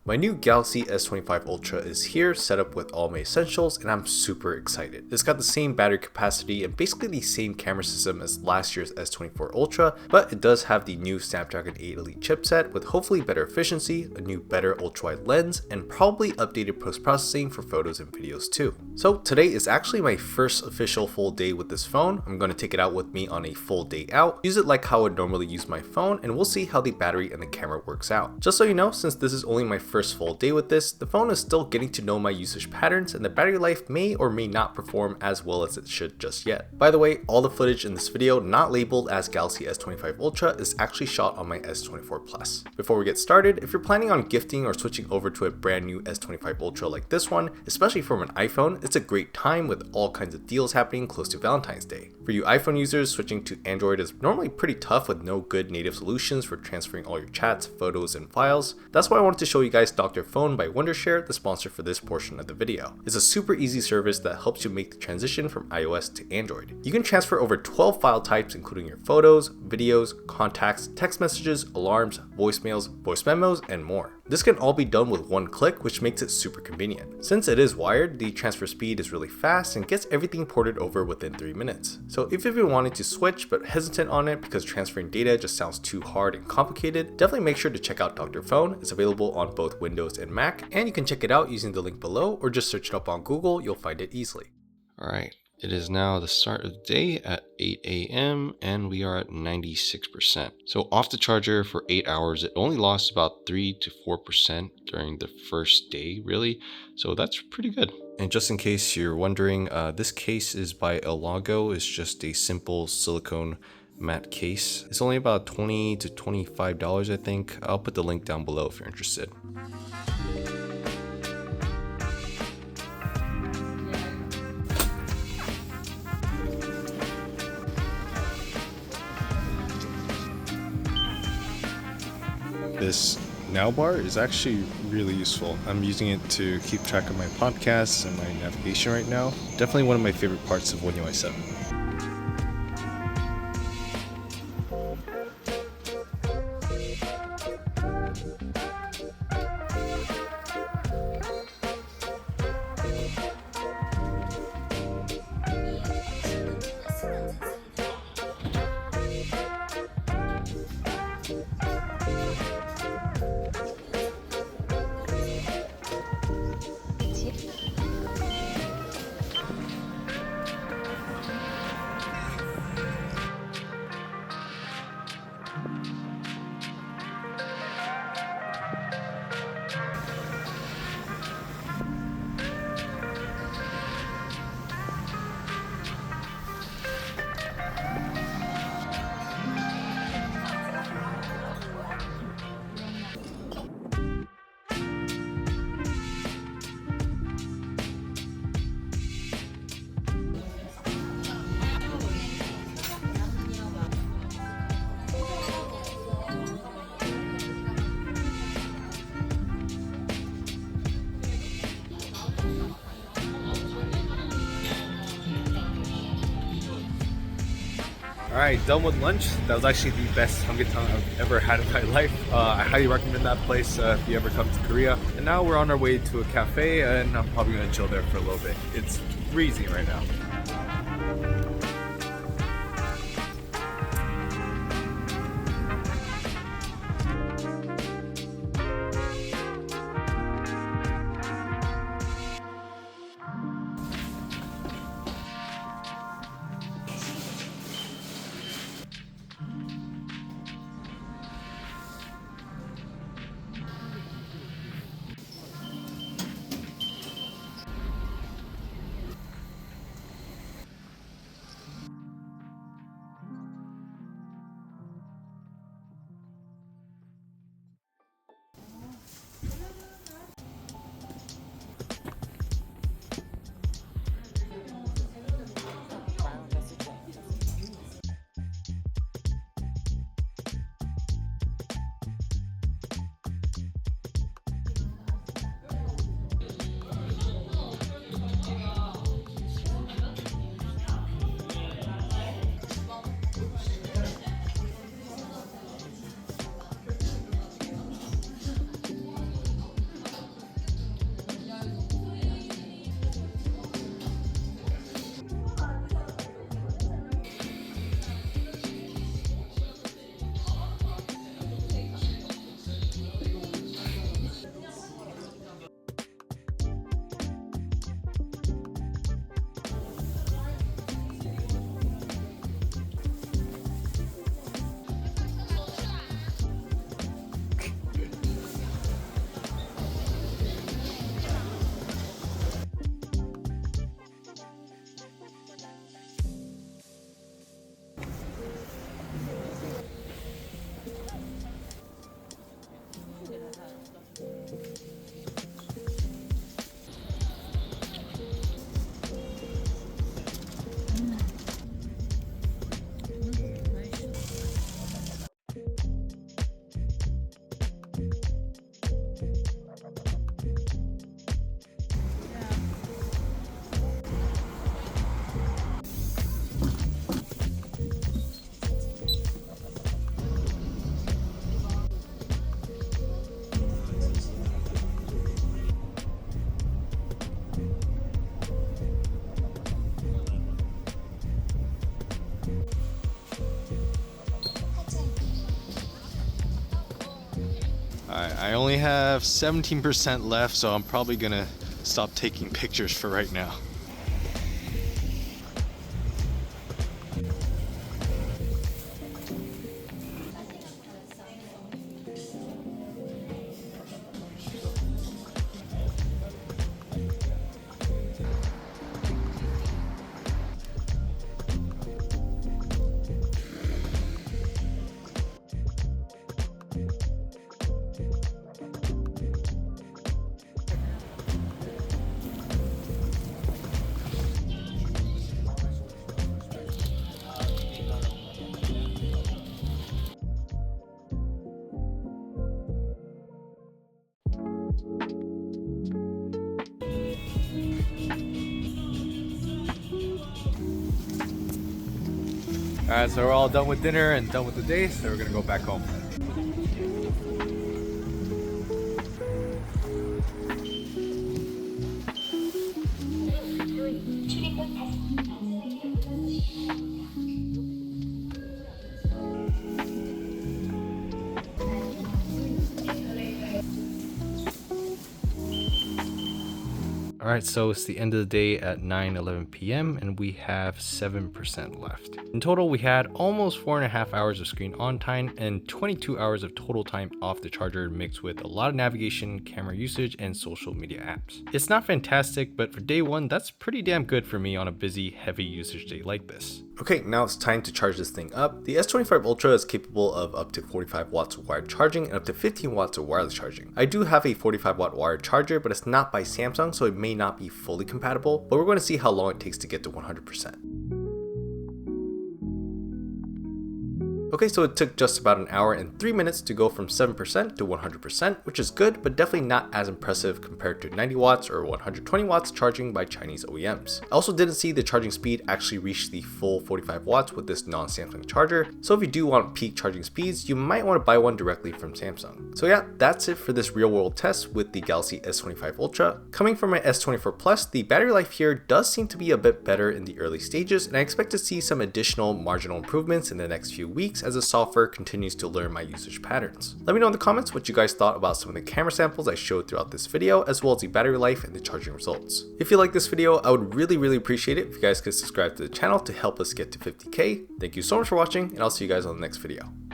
My new Galaxy S25 Ultra is here, set up with all my essentials, and I'm super excited. It's got the same battery capacity and basically the same camera system as last year's S24 Ultra, but it does have the new Snapdragon 8 Elite chipset with hopefully better efficiency, a new better ultra-wide lens, and probably updated post-processing for photos and videos too. So today is actually my first official full day with this phone. I'm going to take it out with me on a full day out, use it like how I would normally use my phone, and we'll see how the battery and the camera works out. Just so you know, since this is only my first full day with this, the phone is still getting to know my usage patterns and the battery life may or may not perform as well as it should just yet. By the way, all the footage in this video not labeled as Galaxy S25 Ultra is actually shot on my S24 Plus. Before we get started, if you're planning on gifting or switching over to a brand new S25 Ultra like this one, especially from an iPhone, it's a great time with all kinds of deals happening close to Valentine's Day. For you iPhone users, switching to Android is normally pretty tough with no good native solutions for transferring all your chats, photos, and files. That's why I wanted to show you guys Dr.Fone by Wondershare, the sponsor for this portion of the video. It's a super easy service that helps you make the transition from iOS to Android. You can transfer over 12 file types including your photos, videos, contacts, text messages, alarms, voicemails, voice memos, and more. This can all be done with one click, which makes it super convenient. Since it is wired, the transfer speed is really fast and gets everything ported over within 3 minutes. So if you've been wanting to switch but hesitant on it because transferring data just sounds too hard and complicated, definitely make sure to check out Dr.Fone. It's available on both Windows and Mac, and you can check it out using the link below or just search it up on Google, you'll find it easily. Alright, it is now the start of the day at 8 a.m. and we are at 96%. So off the charger for 8 hours, it only lost about 3 to 4% during the first day, really. So that's pretty good. And just in case you're wondering, this case is by Elago. It's just a simple silicone matte case. It's only about $20 to $25, I think. I'll put the link down below if you're interested. This now bar is actually really useful. I'm using it to keep track of my podcasts and my navigation right now. Definitely one of my favorite parts of One UI 7. Alright, done with lunch. That was actually the best samgyetang I've ever had in my life. I highly recommend that place if you ever come to Korea. And now we're on our way to a cafe and I'm probably going to chill there for a little bit. It's freezing right now. I only have 17% left, so I'm probably gonna stop taking pictures for right now. Alright, so we're all done with dinner and done with the day, so we're gonna go back home. Alright, so it's the end of the day at 9:11 p.m. and we have 7% left. In total, we had almost 4.5 hours of screen on time and 22 hours of total time off the charger, mixed with a lot of navigation, camera usage, and social media apps. It's not fantastic, but for day one, that's pretty damn good for me on a busy, heavy usage day like this. Okay, now it's time to charge this thing up. The S25 Ultra is capable of up to 45 watts of wired charging and up to 15 watts of wireless charging. I do have a 45 watt wired charger, but it's not by Samsung, so it may not be fully compatible, but we're going to see how long it takes to get to 100%. Okay, so it took just about an hour and 3 minutes to go from 7% to 100%, which is good, but definitely not as impressive compared to 90 watts or 120 watts charging by Chinese OEMs. I also didn't see the charging speed actually reach the full 45 watts with this non-Samsung charger, so if you do want peak charging speeds, you might want to buy one directly from Samsung. So yeah, that's it for this real-world test with the Galaxy S25 Ultra. Coming from my S24 Plus, the battery life here does seem to be a bit better in the early stages, and I expect to see some additional marginal improvements in the next few weeks as the software continues to learn my usage patterns. Let me know in the comments what you guys thought about some of the camera samples I showed throughout this video, as well as the battery life and the charging results. If you like this video, I would really appreciate it if you guys could subscribe to the channel to help us get to 50K. Thank you so much for watching, and I'll see you guys on the next video.